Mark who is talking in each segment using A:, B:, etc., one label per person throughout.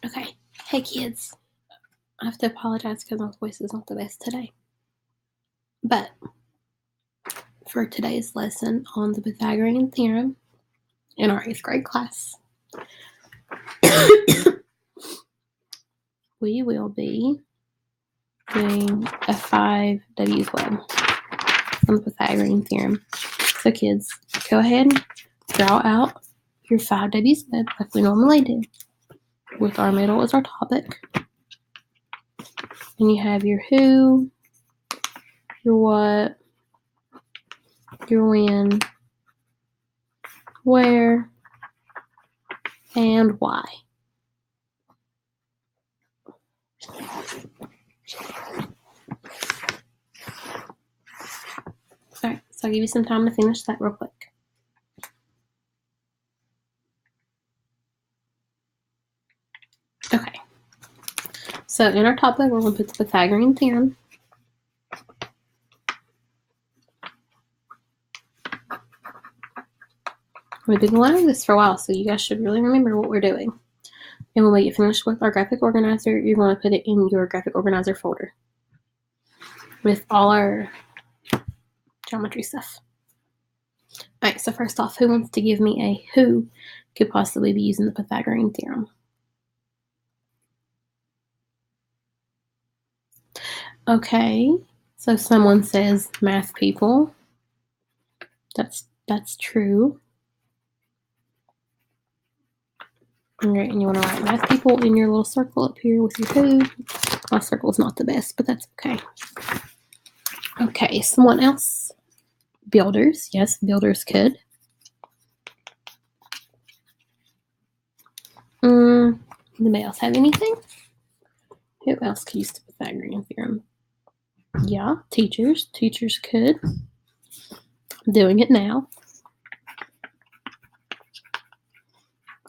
A: Okay. Hey, kids. I have to apologize because my voice is not the best today. But for today's lesson on the Pythagorean theorem in our 8th grade class, we will be doing a 5W's web on the Pythagorean theorem. So kids, go ahead and draw out your 5W's web like we normally do, with our middle as our topic. And you have your who, your what, your when, where, and why. Alright, so I'll give you some time to finish that real quick. Okay, so in our topic, we're going to put the Pythagorean theorem. We've been learning this for a while, so you guys should really remember what we're doing. And when we get finished with our graphic organizer, you're going to put it in your graphic organizer folder with all our geometry stuff. Alright, so first off, who wants to give me a who could possibly be using the Pythagorean theorem? Okay, so someone says math people. That's true. Alright, and you want to write math people in your little circle up here with your who. My circle's not the best, but that's okay. Okay, someone else? Builders. Yes, builders could. Anybody else have anything? Who else could use the Pythagorean theorem? Yeah, teachers. Teachers could. I'm doing it now.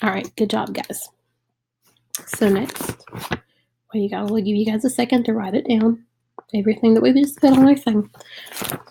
A: All right, good job, guys. So next, we'll give you guys a second to write it down. Everything that we just put on our thing.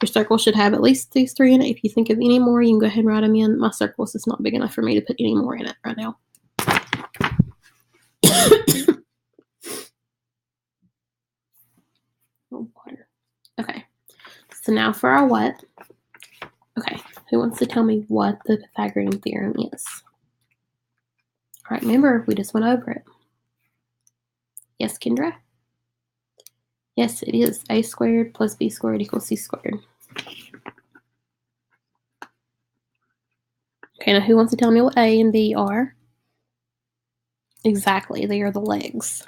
A: Your circle should have at least these 3 in it. If you think of any more, you can go ahead and write them in. My circle's just not big enough for me to put any more in it right now. Water. Okay, so now for our what? Okay, who wants to tell me what the Pythagorean theorem is? All right, remember, we just went over it. Yes, Kendra? Yes, it is a squared plus b squared equals c squared. Okay, now who wants to tell me what a and b are? Exactly, they are the legs.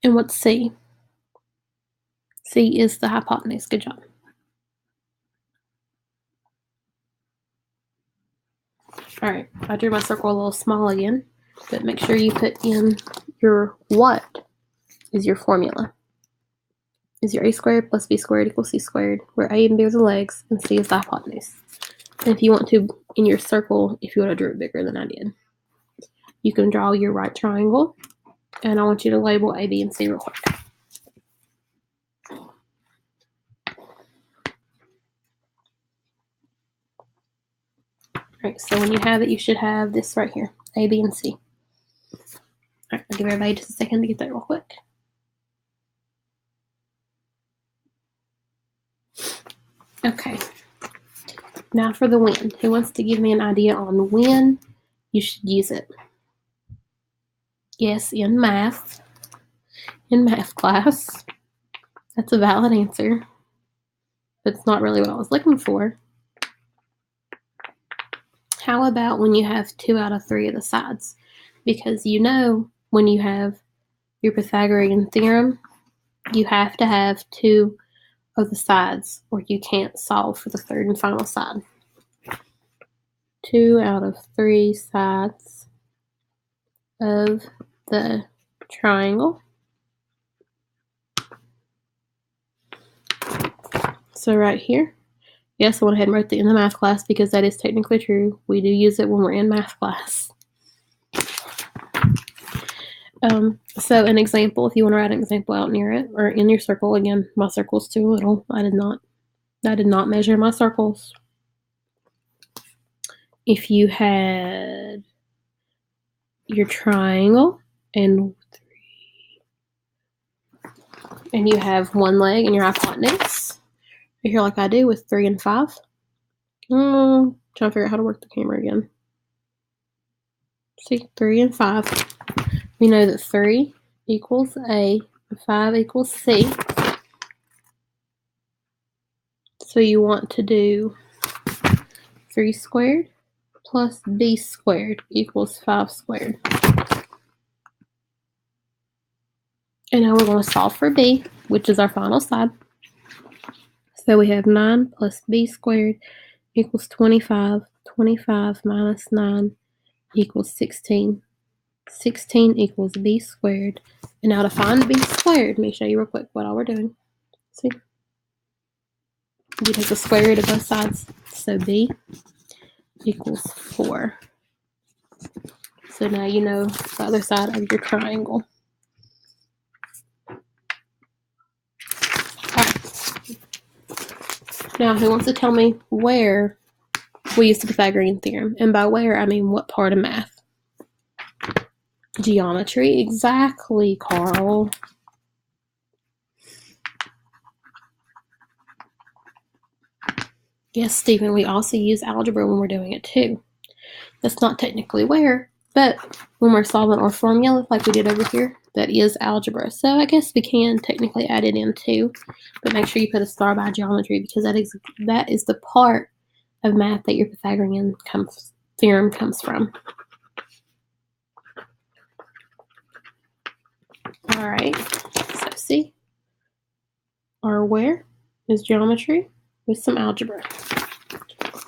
A: And what's c? C is the hypotenuse. Good job. All right, I drew my circle a little small again, but make sure you put in your what is your formula. Is your a squared plus b squared equals c squared, where a and b are the legs and c is the hypotenuse. And if you want to, in your circle, if you want to draw it bigger than I did, you can draw your right triangle, and I want you to label a, b, and c real quick. Alright, so when you have it, you should have this right here, a, b, and c. Alright, I'll give everybody just a second to get that real quick. Okay, now for the when. Who wants to give me an idea on when you should use it? Yes, in math class. That's a valid answer, but it's not really what I was looking for. How about when you have 2 out of 3 of the sides? Because you know when you have your Pythagorean theorem, you have to have 2 of the sides, or you can't solve for the third and final side. 2 out of 3 sides of the triangle. So right here, yes, I went ahead and wrote it in the math class because that is technically true. We do use it when we're in math class. So an example, if you want to write an example out near it or in your circle, again, my circle's too little. I did not measure my circles. if you had your triangle and you have one leg and your hypotenuse, right here like I do with 3 and 5. Trying to figure out how to work the camera again. See, 3 and 5. We know that 3 equals A, and 5 equals C. So you want to do 3 squared plus B squared equals 5 squared. And now we're going to solve for B, which is our final side. So we have 9 plus B squared equals 25. 25 minus 9 equals 16. 16 equals B squared. And now to find B squared, let me show you real quick what all we're doing. See? You take the square root of both sides. So B equals 4. So now you know the other side of your triangle. Alright. Now who wants to tell me where we use the Pythagorean theorem? And by where, I mean what part of math? Geometry. Exactly, Carl. Yes, Stephen, we also use algebra when we're doing it too. That's not technically where, but when we're solving our formula like we did over here, that is algebra. So I guess we can technically add it in too, but make sure you put a star by geometry because that is the part of math that your Pythagorean theorem comes from. All right, so see, our where is geometry with some algebra.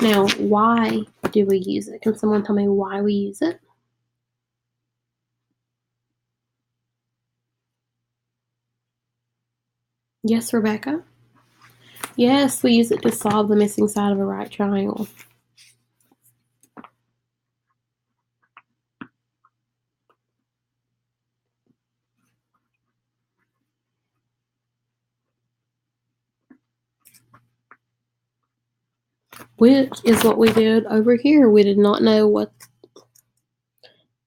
A: Now, why do we use it? Can someone tell me why we use it? Yes, Rebecca? Yes, we use it to solve the missing side of a right triangle. Which is what we did over here. We did not know what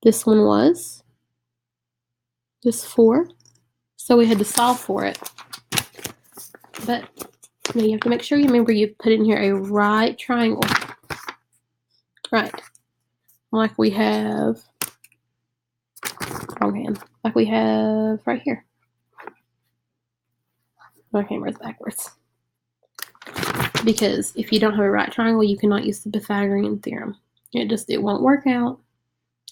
A: this one was. This 4. So we had to solve for it. But now you have to make sure you remember you put in here a right triangle. Right. Like we have, wrong hand, like we have right here. My camera's backwards. Because if you don't have a right triangle, you cannot use the Pythagorean theorem. It won't work out.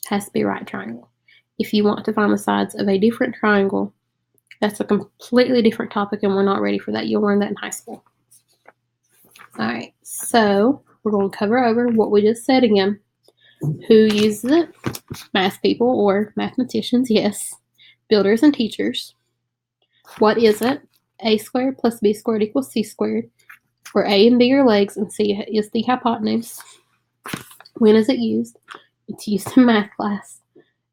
A: It has to be a right triangle. If you want to find the sides of a different triangle, that's a completely different topic and we're not ready for that. You'll learn that in high school. All right, so we're going to cover over what we just said again. Who uses it? Math people or mathematicians, yes. Builders and teachers. What is it? A squared plus B squared equals C squared, where A and B are legs and C is the hypotenuse. When is it used? It's used in math class.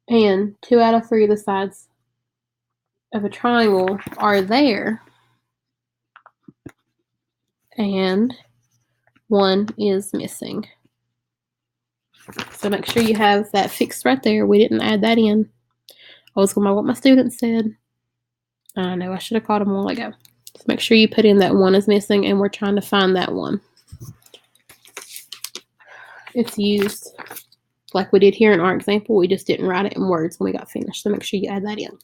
A: And 2 out of 3 of the sides of a triangle are there. And 1 is missing. So make sure you have that fixed right there. We didn't add that in. I was going by what my students said. I know I should have caught them a while ago. So make sure you put in that 1 is missing and we're trying to find that 1. It's used like we did here in our example. We just didn't write it in words when we got finished. So make sure you add that in.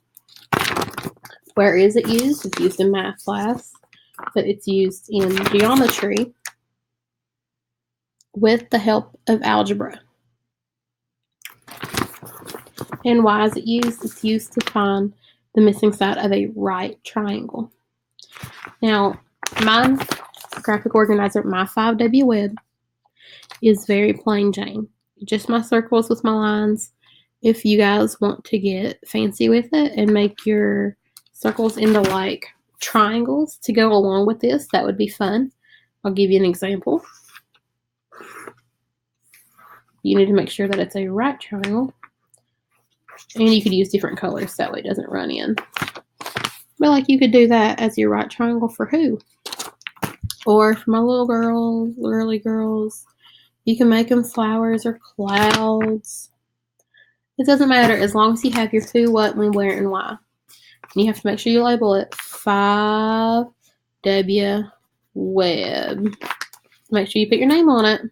A: Where is it used? It's used in math class. But it's used in geometry with the help of algebra. And why is it used? It's used to find the missing side of a right triangle. Now, my graphic organizer, my 5W Web, is very plain Jane. Just my circles with my lines. If you guys want to get fancy with it and make your circles into like triangles to go along with this, that would be fun. I'll give you an example. You need to make sure that it's a right triangle. And you could use different colors, that way it doesn't run in. But like you could do that as your right triangle for who? Or for my little girls, girly girls, You can make them flowers or clouds. It doesn't matter as long as you have your who, what, when, where, and why. And you have to make sure you label it 5W Web. Make sure you put your name on it.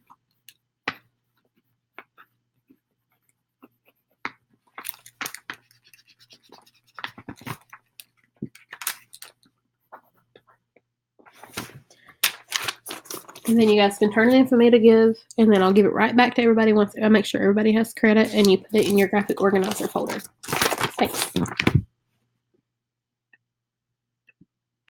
A: And then you guys can turn it in for me to give, and then I'll give it right back to everybody once I make sure everybody has credit, and you put it in your graphic organizer folder. Thanks.